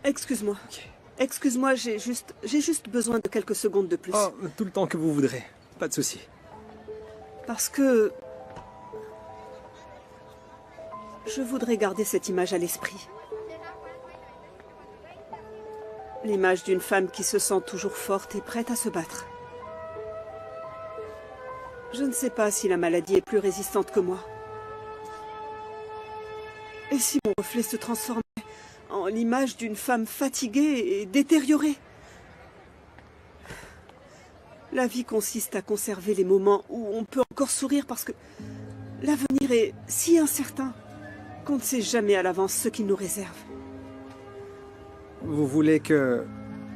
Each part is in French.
Excuse-moi. Ok. Excuse-moi, j'ai juste besoin de quelques secondes de plus. Oh, tout le temps que vous voudrez. Pas de souci. Parce que... je voudrais garder cette image à l'esprit. L'image d'une femme qui se sent toujours forte et prête à se battre. Je ne sais pas si la maladie est plus résistante que moi. Et si mon reflet se transformait en l'image d'une femme fatiguée et détériorée? La vie consiste à conserver les moments où on peut encore sourire parce que l'avenir est si incertain qu'on ne sait jamais à l'avance ce qu'il nous réserve. Vous voulez que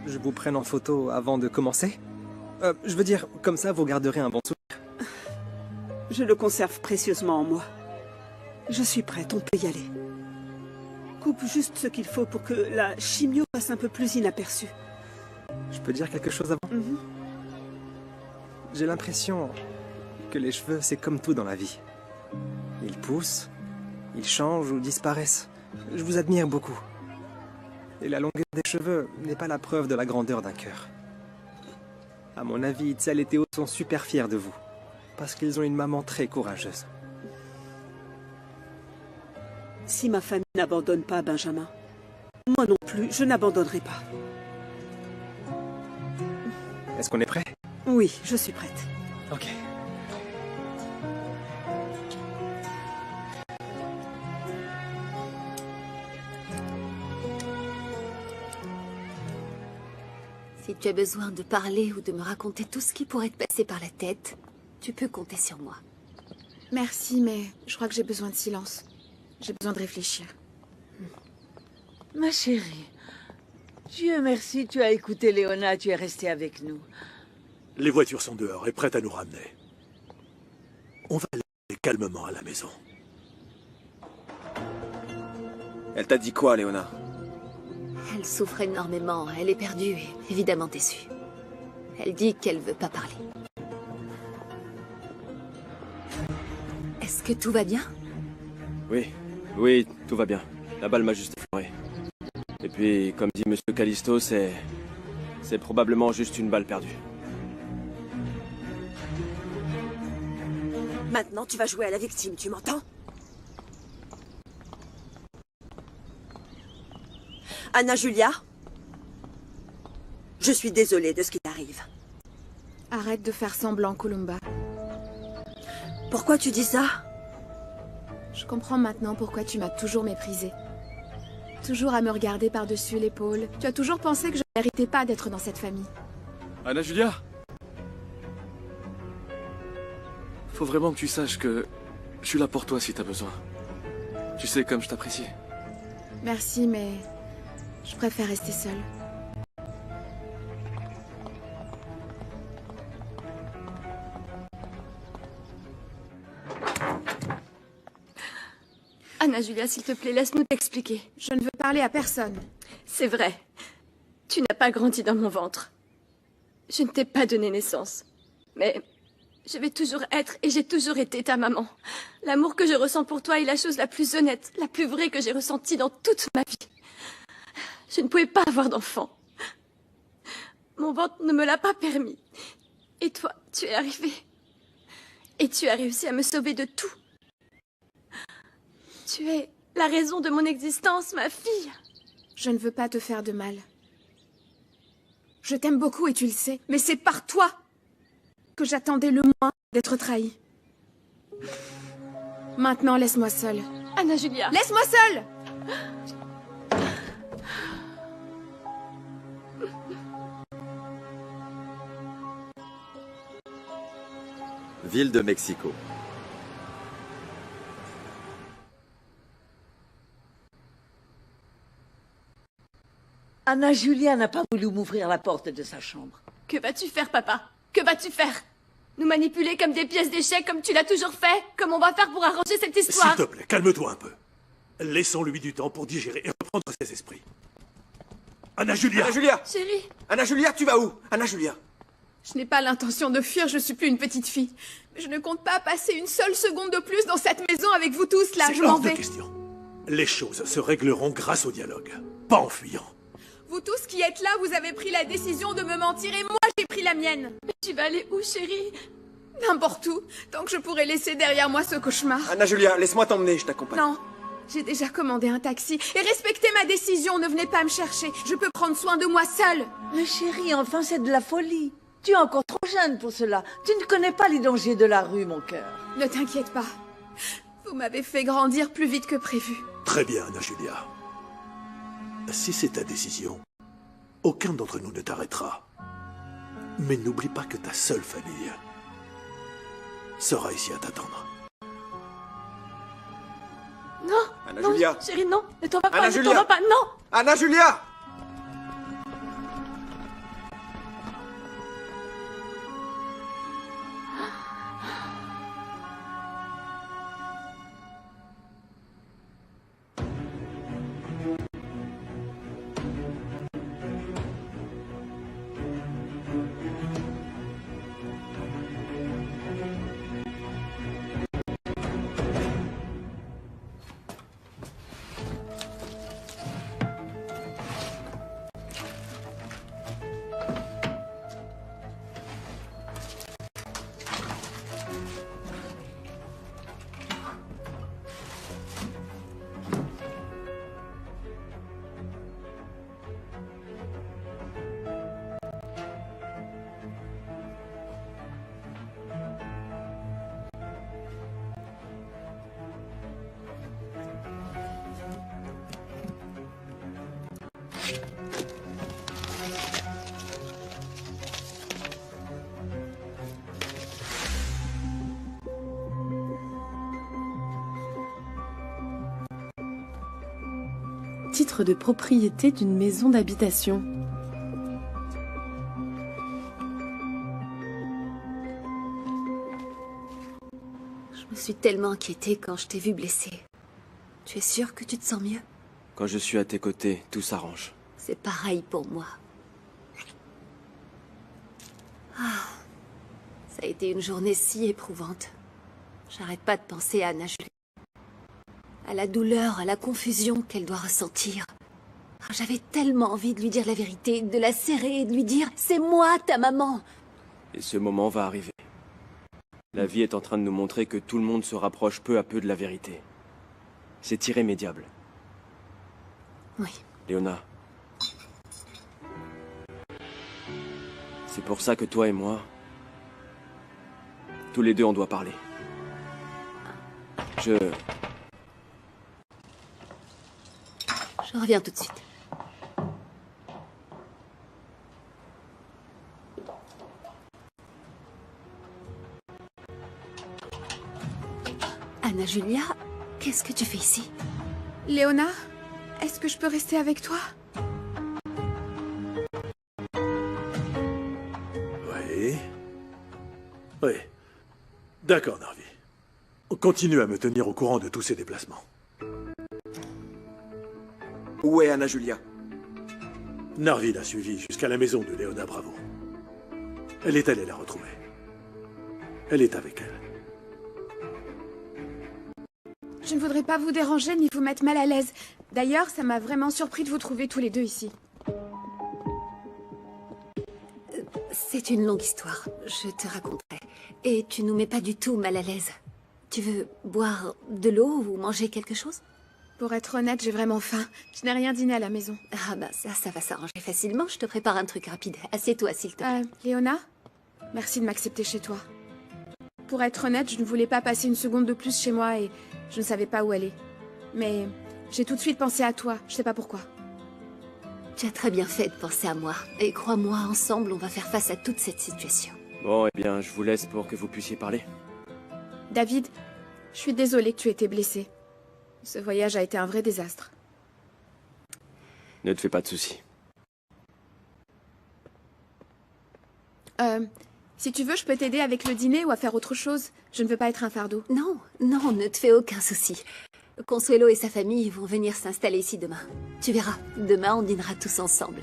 je vous prenne en photo avant de commencer? Je veux dire, comme ça vous garderez un bon souvenir. Je le conserve précieusement en moi. Je suis prête, on peut y aller. Coupe juste ce qu'il faut pour que la chimio passe un peu plus inaperçue. Je peux dire quelque chose avant? J'ai l'impression que les cheveux, c'est comme tout dans la vie. Ils poussent, ils changent ou disparaissent. Je vous admire beaucoup. Et la longueur des cheveux n'est pas la preuve de la grandeur d'un cœur. À mon avis, Itzel et Théo sont super fiers de vous. Parce qu'ils ont une maman très courageuse. Si ma famille n'abandonne pas Benjamin, moi non plus, je n'abandonnerai pas. Est-ce qu'on est prêt? Oui, je suis prête. Ok. Si tu as besoin de parler ou de me raconter tout ce qui pourrait te passer par la tête, tu peux compter sur moi. Merci, mais je crois que j'ai besoin de silence. J'ai besoin de réfléchir. Ma chérie, Dieu merci, tu as écouté Léona, tu es restée avec nous. Les voitures sont dehors et prêtes à nous ramener. On va aller calmement à la maison. Elle t'a dit quoi, Léona? Elle souffre énormément, elle est perdue et évidemment déçue. Elle dit qu'elle veut pas parler. Est-ce que tout va bien? Oui, tout va bien. La balle m'a juste effleuré. Et puis, comme dit Monsieur Callisto, c'est probablement juste une balle perdue. Maintenant, tu vas jouer à la victime, tu m'entends? Anna Julia? Je suis désolée de ce qui t'arrive. Arrête de faire semblant, Columba. Pourquoi tu dis ça? Je comprends maintenant pourquoi tu m'as toujours méprisée. Toujours à me regarder par-dessus l'épaule. Tu as toujours pensé que je ne méritais pas d'être dans cette famille. Anna Julia? Faut vraiment que tu saches que je suis là pour toi si t'as besoin. Tu sais comme je t'apprécie. Merci, mais je préfère rester seule. Anna Julia, s'il te plaît, laisse-nous t'expliquer. Je ne veux parler à personne. C'est vrai. Tu n'as pas grandi dans mon ventre. Je ne t'ai pas donné naissance. Mais je vais toujours être et j'ai toujours été ta maman. L'amour que je ressens pour toi est la chose la plus honnête, la plus vraie que j'ai ressentie dans toute ma vie. Je ne pouvais pas avoir d'enfant. Mon ventre ne me l'a pas permis. Et toi, tu es arrivé. Et tu as réussi à me sauver de tout. Tu es la raison de mon existence, ma fille. Je ne veux pas te faire de mal. Je t'aime beaucoup et tu le sais, mais c'est par toi que j'attendais le moins d'être trahie. Maintenant, laisse-moi seule. Anna Julia. Laisse-moi seule! Ville de Mexico. Anna Julia n'a pas voulu m'ouvrir la porte de sa chambre. Que vas-tu faire, papa? Que vas-tu faire? Nous manipuler comme des pièces d'échecs comme tu l'as toujours fait? Comment on va faire pour arranger cette histoire? S'il te plaît, calme-toi un peu. Laissons-lui du temps pour digérer et reprendre ses esprits. Anna Julia! Anna Julia! Chérie! Anna Julia, tu vas où? Anna Julia! Je n'ai pas l'intention de fuir, je suis plus une petite fille. Je ne compte pas passer une seule seconde de plus dans cette maison avec vous tous, là, je m'en vais. C'est hors de question. Les choses se régleront grâce au dialogue, pas en fuyant. Vous tous qui êtes là, vous avez pris la décision de me mentir et moi j'ai pris la mienne. Mais tu vas aller où, chérie? N'importe où, tant que je pourrai laisser derrière moi ce cauchemar. Anna Julia, laisse-moi t'emmener, je t'accompagne. Non, j'ai déjà commandé un taxi. Et respectez ma décision, ne venez pas me chercher. Je peux prendre soin de moi seule. Mais chérie, enfin c'est de la folie. Tu es encore trop jeune pour cela. Tu ne connais pas les dangers de la rue, mon cœur. Ne t'inquiète pas. Vous m'avez fait grandir plus vite que prévu. Très bien, Anna Julia. Si c'est ta décision, aucun d'entre nous ne t'arrêtera. Mais n'oublie pas que ta seule famille sera ici à t'attendre. Non, Anna non, Julia. chérie, non. Ne t'en vas pas, Anna ne Julia. t'en vas pas, non. Anna Julia! Titre de propriété d'une maison d'habitation. Je me suis tellement inquiétée quand je t'ai vu blessée. Tu es sûre que tu te sens mieux? Quand je suis à tes côtés, tout s'arrange. C'est pareil pour moi. Ah, ça a été une journée si éprouvante. J'arrête pas de penser à Anna Julia. À la douleur, à la confusion qu'elle doit ressentir. J'avais tellement envie de lui dire la vérité, de la serrer et de lui dire « C'est moi, ta maman !» Et ce moment va arriver. La vie est en train de nous montrer que tout le monde se rapproche peu à peu de la vérité. C'est irrémédiable. Oui. Léona. C'est pour ça que toi et moi, tous les deux, on doit parler. Je reviens tout de suite. Anna Julia, qu'est-ce que tu fais ici? Léona, est-ce que je peux rester avec toi? Oui. Oui. D'accord, Narvi. Continue à me tenir au courant de tous ces déplacements. Où est Anna Julia? Narvi l'a suivie jusqu'à la maison de Léona Bravo. Elle est allée la retrouver. Elle est avec elle. Je ne voudrais pas vous déranger ni vous mettre mal à l'aise. D'ailleurs, ça m'a vraiment surpris de vous trouver tous les deux ici. C'est une longue histoire, je te raconterai. Et tu nous mets pas du tout mal à l'aise. Tu veux boire de l'eau ou manger quelque chose? Pour être honnête, j'ai vraiment faim. Je n'ai rien dîné à la maison. Ah bah ça va s'arranger facilement. Je te prépare un truc rapide. Assieds-toi, s'il te plaît. Léona, merci de m'accepter chez toi. Pour être honnête, je ne voulais pas passer une seconde de plus chez moi et je ne savais pas où aller. Mais j'ai tout de suite pensé à toi. Je sais pas pourquoi. Tu as très bien fait de penser à moi. Et crois-moi, ensemble, on va faire face à toute cette situation. Bon, eh bien, je vous laisse pour que vous puissiez parler. David, je suis désolée que tu aies été blessé. Ce voyage a été un vrai désastre. Ne te fais pas de soucis. Si tu veux, je peux t'aider avec le dîner ou à faire autre chose. Je ne veux pas être un fardeau. Non, non, ne te fais aucun souci. Consuelo et sa famille vont venir s'installer ici demain. Tu verras, demain on dînera tous ensemble.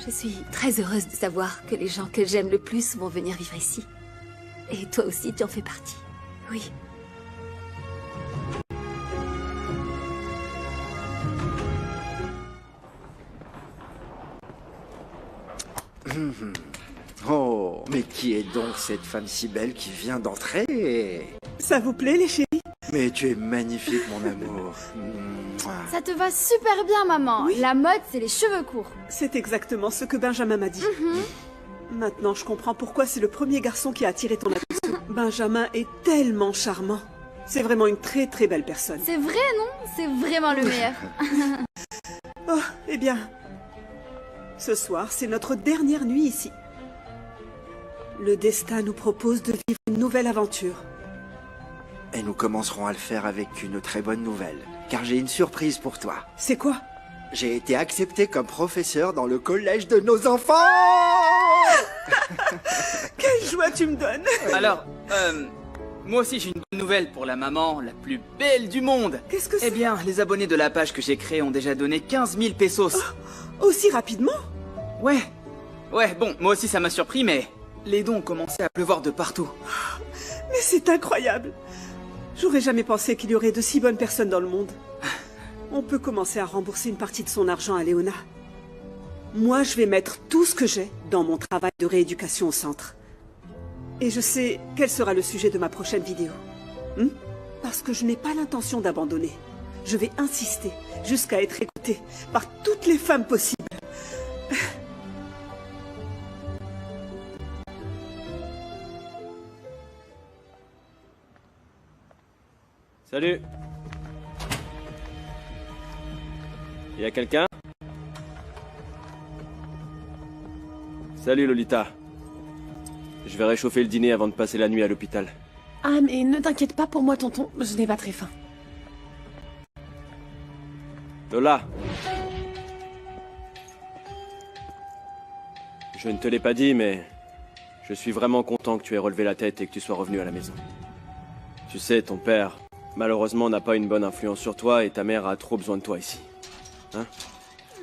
Je suis très heureuse de savoir que les gens que j'aime le plus vont venir vivre ici. Et toi aussi, tu en fais partie. Oui. Oh, mais qui est donc cette femme si belle qui vient d'entrer? Ça vous plaît, les chéris? Mais tu es magnifique, mon amour. Ça te va super bien, maman. Oui. La mode, c'est les cheveux courts. C'est exactement ce que Benjamin m'a dit. Maintenant, je comprends pourquoi c'est le premier garçon qui a attiré ton attention. Benjamin est tellement charmant. C'est vraiment une très très belle personne. C'est vrai, non? C'est vraiment le meilleur. Oh, eh bien, ce soir, c'est notre dernière nuit ici. Le destin nous propose de vivre une nouvelle aventure. Et nous commencerons à le faire avec une très bonne nouvelle. Car j'ai une surprise pour toi. C'est quoi? J'ai été accepté comme professeur dans le collège de nos enfants. Quelle joie tu me donnes! Alors, moi aussi j'ai une bonne nouvelle pour la maman la plus belle du monde. Qu'est-ce que c'est? Eh bien, les abonnés de la page que j'ai créée ont déjà donné 15 000 pesos. Oh, aussi rapidement? Ouais, bon, moi aussi ça m'a surpris, mais les dons ont commencé à pleuvoir de partout. Mais c'est incroyable! J'aurais jamais pensé qu'il y aurait de si bonnes personnes dans le monde. On peut commencer à rembourser une partie de son argent à Léona. Moi, je vais mettre tout ce que j'ai dans mon travail de rééducation au centre. Et je sais quel sera le sujet de ma prochaine vidéo. Parce que je n'ai pas l'intention d'abandonner. Je vais insister jusqu'à être écoutée par toutes les femmes possibles. Salut. Y a quelqu'un? Salut Lolita. Je vais réchauffer le dîner avant de passer la nuit à l'hôpital. Ah, mais ne t'inquiète pas pour moi, tonton. Je n'ai pas très faim. Lola. Je ne te l'ai pas dit, mais je suis vraiment content que tu aies relevé la tête et que tu sois revenu à la maison. Tu sais, ton père, malheureusement, n'a pas une bonne influence sur toi et ta mère a trop besoin de toi ici. Hein?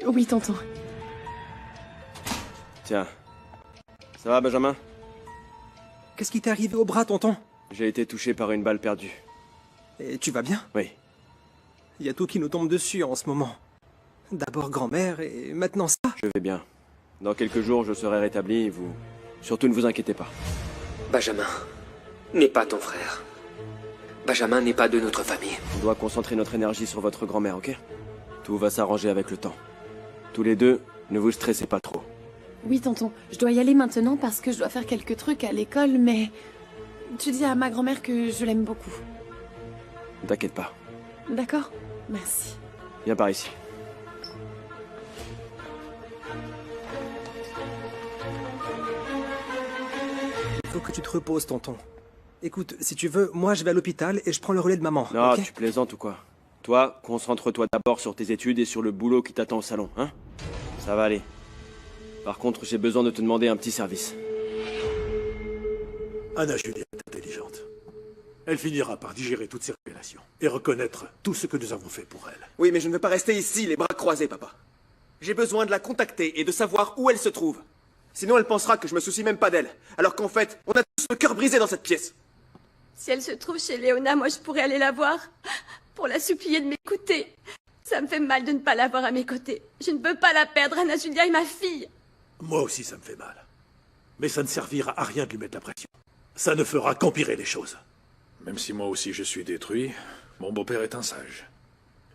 Oui, tonton. Tiens. Ça va, Benjamin? Qu'est-ce qui t'est arrivé au bras, tonton? J'ai été touché par une balle perdue. Et tu vas bien? Oui. Il y a tout qui nous tombe dessus en ce moment. D'abord grand-mère et maintenant ça. Je vais bien. Dans quelques jours, je serai rétabli et vous... Surtout ne vous inquiétez pas. Benjamin n'est pas ton frère. Benjamin n'est pas de notre famille. On doit concentrer notre énergie sur votre grand-mère, ok? Tout va s'arranger avec le temps. Tous les deux, ne vous stressez pas trop. Oui, tonton. Je dois y aller maintenant parce que je dois faire quelques trucs à l'école, mais... Tu dis à ma grand-mère que je l'aime beaucoup. Ne t'inquiète pas. D'accord? Merci. Viens par ici. Il faut que tu te reposes, tonton. Écoute, si tu veux, moi je vais à l'hôpital et je prends le relais de maman. Non, okay? Tu plaisantes ou quoi? Toi, concentre-toi d'abord sur tes études et sur le boulot qui t'attend au salon, hein? Ça va aller. Par contre, j'ai besoin de te demander un petit service. Anna Julia est intelligente. Elle finira par digérer toutes ces révélations et reconnaître tout ce que nous avons fait pour elle. Oui, mais je ne veux pas rester ici, les bras croisés, papa. J'ai besoin de la contacter et de savoir où elle se trouve. Sinon, elle pensera que je me soucie même pas d'elle. Alors qu'en fait, on a tous le cœur brisé dans cette pièce. Si elle se trouve chez Léona, moi je pourrais aller la voir pour la supplier de m'écouter. Ça me fait mal de ne pas l'avoir à mes côtés. Je ne peux pas la perdre, Anna Julia est ma fille. Moi aussi, ça me fait mal. Mais ça ne servira à rien de lui mettre la pression. Ça ne fera qu'empirer les choses. Même si moi aussi je suis détruit, mon beau-père est un sage.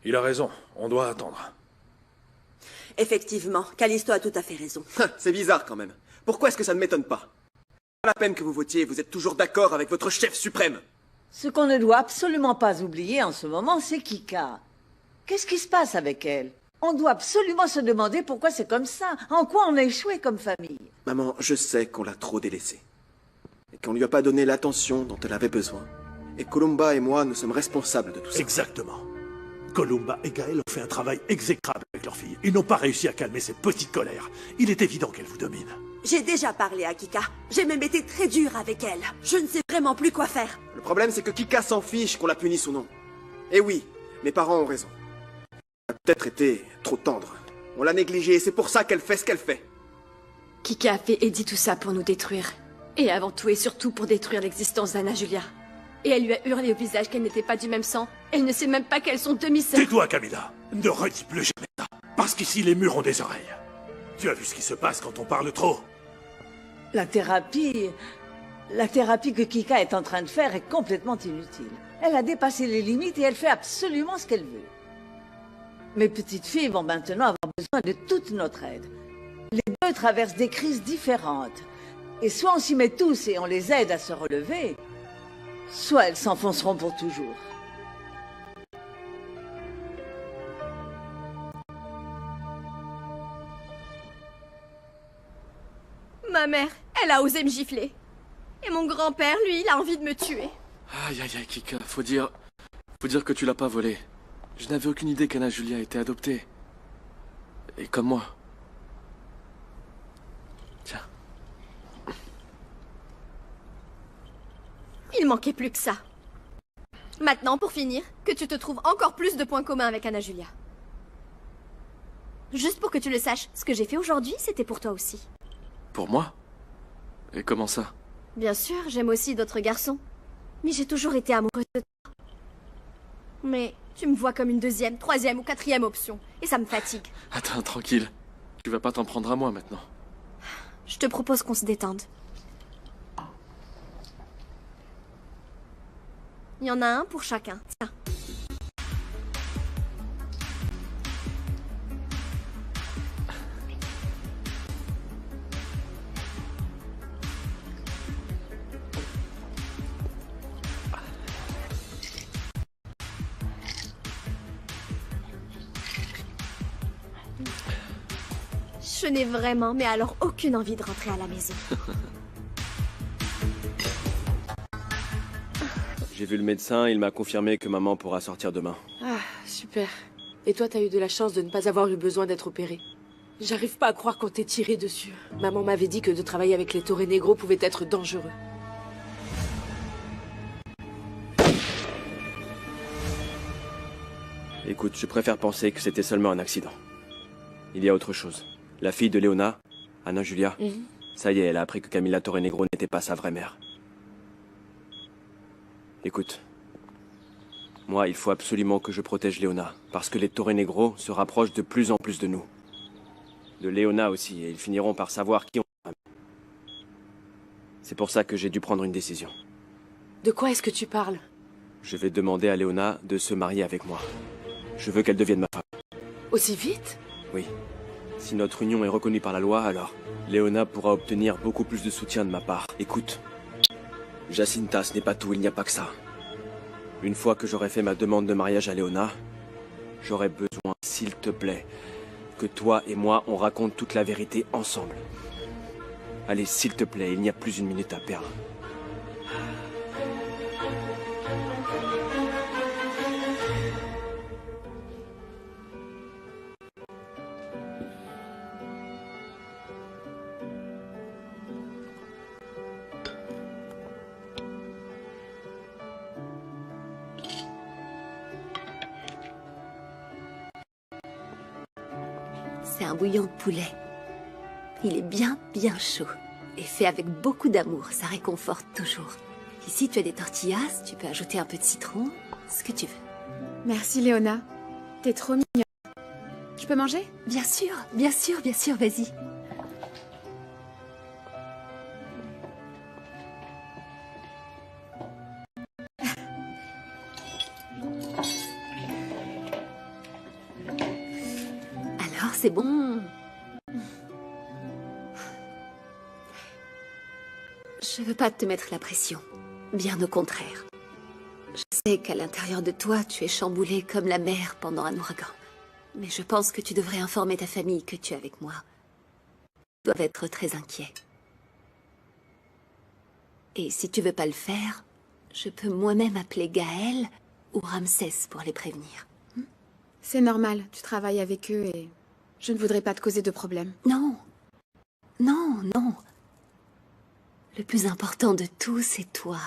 Il a raison, on doit attendre. Effectivement, Callisto a tout à fait raison. C'est bizarre quand même. Pourquoi est-ce que ça ne m'étonne pas? Pas la peine que vous votiez, vous êtes toujours d'accord avec votre chef suprême. Ce qu'on ne doit absolument pas oublier en ce moment, c'est Kika. Qu'est-ce qui se passe avec elle? On doit absolument se demander pourquoi c'est comme ça. En quoi on a échoué comme famille? Maman, je sais qu'on l'a trop délaissée. Et qu'on lui a pas donné l'attention dont elle avait besoin. Et Columba et moi, nous sommes responsables de tout ça. Exactement. Columba et Gaël ont fait un travail exécrable avec leur fille. Ils n'ont pas réussi à calmer cette petite colère. Il est évident qu'elle vous domine. J'ai déjà parlé à Kika. J'ai même été très dur avec elle. Je ne sais vraiment plus quoi faire. Le problème, c'est que Kika s'en fiche qu'on la punisse ou non. Et oui, mes parents ont raison. Elle a peut-être été trop tendre. On l'a négligée et c'est pour ça qu'elle fait ce qu'elle fait. Kika a fait et dit tout ça pour nous détruire. Et avant tout et surtout pour détruire l'existence d'Anna Julia. Et elle lui a hurlé au visage qu'elle n'était pas du même sang. Elle ne sait même pas qu'elles sont demi-sœurs. Tais-toi, Camilla. Ne redis plus jamais ça. Parce qu'ici, les murs ont des oreilles. Tu as vu ce qui se passe quand on parle trop? La thérapie que Kika est en train de faire est complètement inutile. Elle a dépassé les limites et elle fait absolument ce qu'elle veut. Mes petites filles vont maintenant avoir besoin de toute notre aide. Les deux traversent des crises différentes. Et soit on s'y met tous et on les aide à se relever, soit elles s'enfonceront pour toujours. Ma mère, elle a osé me gifler. Et mon grand-père, lui, il a envie de me tuer. Aïe aïe aïe, Kika, faut dire que tu l'as pas volé. Je n'avais aucune idée qu'Anna Julia était adoptée. Et comme moi. Tiens. Il manquait plus que ça. Maintenant, pour finir, que tu te trouves encore plus de points communs avec Anna Julia. Juste pour que tu le saches, ce que j'ai fait aujourd'hui, c'était pour toi aussi. Pour moi? Et comment ça? Bien sûr, j'aime aussi d'autres garçons. Mais j'ai toujours été amoureuse de toi. Mais tu me vois comme une deuxième, troisième ou quatrième option. Et ça me fatigue. Attends, tranquille. Tu vas pas t'en prendre à moi maintenant. Je te propose qu'on se détende. Il y en a un pour chacun. Tiens. Je n'ai vraiment, mais alors aucune envie de rentrer à la maison. J'ai vu le médecin, il m'a confirmé que maman pourra sortir demain. Ah, super. Et toi, t'as eu de la chance de ne pas avoir eu besoin d'être opérée. J'arrive pas à croire qu'on t'ait tiré dessus. Maman m'avait dit que de travailler avec les Torre Negro pouvait être dangereux. Écoute, je préfère penser que c'était seulement un accident. Il y a autre chose. La fille de Léona, Anna Julia, ça y est, elle a appris que Camilla Torre Negro n'était pas sa vraie mère. Écoute, moi, il faut absolument que je protège Léona, parce que les Torre Negro se rapprochent de plus en plus de nous. De Léona aussi, et ils finiront par savoir qui on est. C'est pour ça que j'ai dû prendre une décision. De quoi est-ce que tu parles? Je vais demander à Léona de se marier avec moi. Je veux qu'elle devienne ma femme. Aussi vite? Oui. Si notre union est reconnue par la loi, alors Léona pourra obtenir beaucoup plus de soutien de ma part. Écoute, Jacinta, ce n'est pas tout, il n'y a pas que ça. Une fois que j'aurai fait ma demande de mariage à Léona, j'aurai besoin, s'il te plaît, que toi et moi, on raconte toute la vérité ensemble. Allez, s'il te plaît, il n'y a plus une minute à perdre. C'est un bouillon de poulet. Il est bien chaud. Et fait avec beaucoup d'amour, ça réconforte toujours. Ici, tu as des tortillas, tu peux ajouter un peu de citron, ce que tu veux. Merci, Léona. T'es trop mignonne. Je peux manger? Bien sûr, vas-y. Alors, c'est bon. Je veux pas te mettre la pression. Bien au contraire. Je sais qu'à l'intérieur de toi, tu es chamboulé comme la mer pendant un ouragan. Mais je pense que tu devrais informer ta famille que tu es avec moi. Ils doivent être très inquiets. Et si tu veux pas le faire, je peux moi-même appeler Gaël ou Ramsès pour les prévenir. C'est normal, tu travailles avec eux et je ne voudrais pas te causer de problème. Non. Le plus important de tout, c'est toi.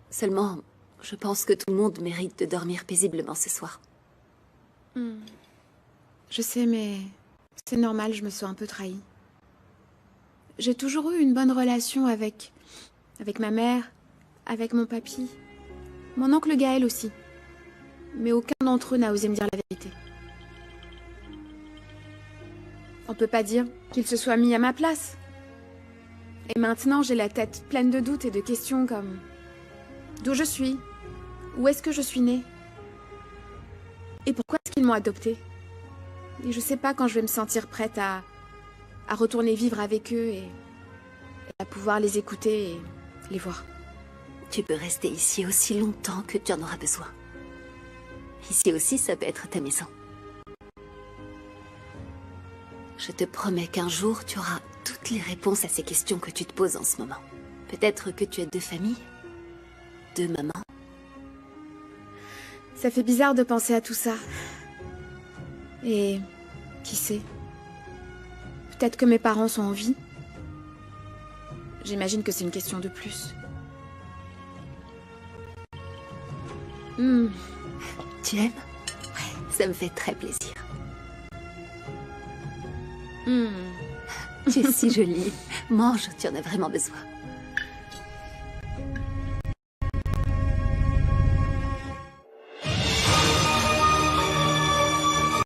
Seulement, je pense que tout le monde mérite de dormir paisiblement ce soir. Je sais, mais c'est normal, je me sens un peu trahie. J'ai toujours eu une bonne relation avec ma mère, avec mon papy, mon oncle Gaël aussi. Mais aucun d'entre eux n'a osé me dire la vérité. On peut pas dire qu'ils se soient mis à ma place. Et maintenant, j'ai la tête pleine de doutes et de questions comme... D'où je suis? Où est-ce que je suis née? Et pourquoi est-ce qu'ils m'ont adoptée? Et je sais pas quand je vais me sentir prête à retourner vivre avec eux et à pouvoir les écouter et les voir. Tu peux rester ici aussi longtemps que tu en auras besoin. Ici aussi, ça peut être ta maison. Je te promets qu'un jour, tu auras toutes les réponses à ces questions que tu te poses en ce moment. Peut-être que tu as 2 familles, 2 mamans. Ça fait bizarre de penser à tout ça. Et qui sait? Peut-être que mes parents sont en vie. J'imagine que c'est une question de plus. Tu aimes? Ouais, ça me fait très plaisir. Tu es si jolie. Mange, tu en as vraiment besoin.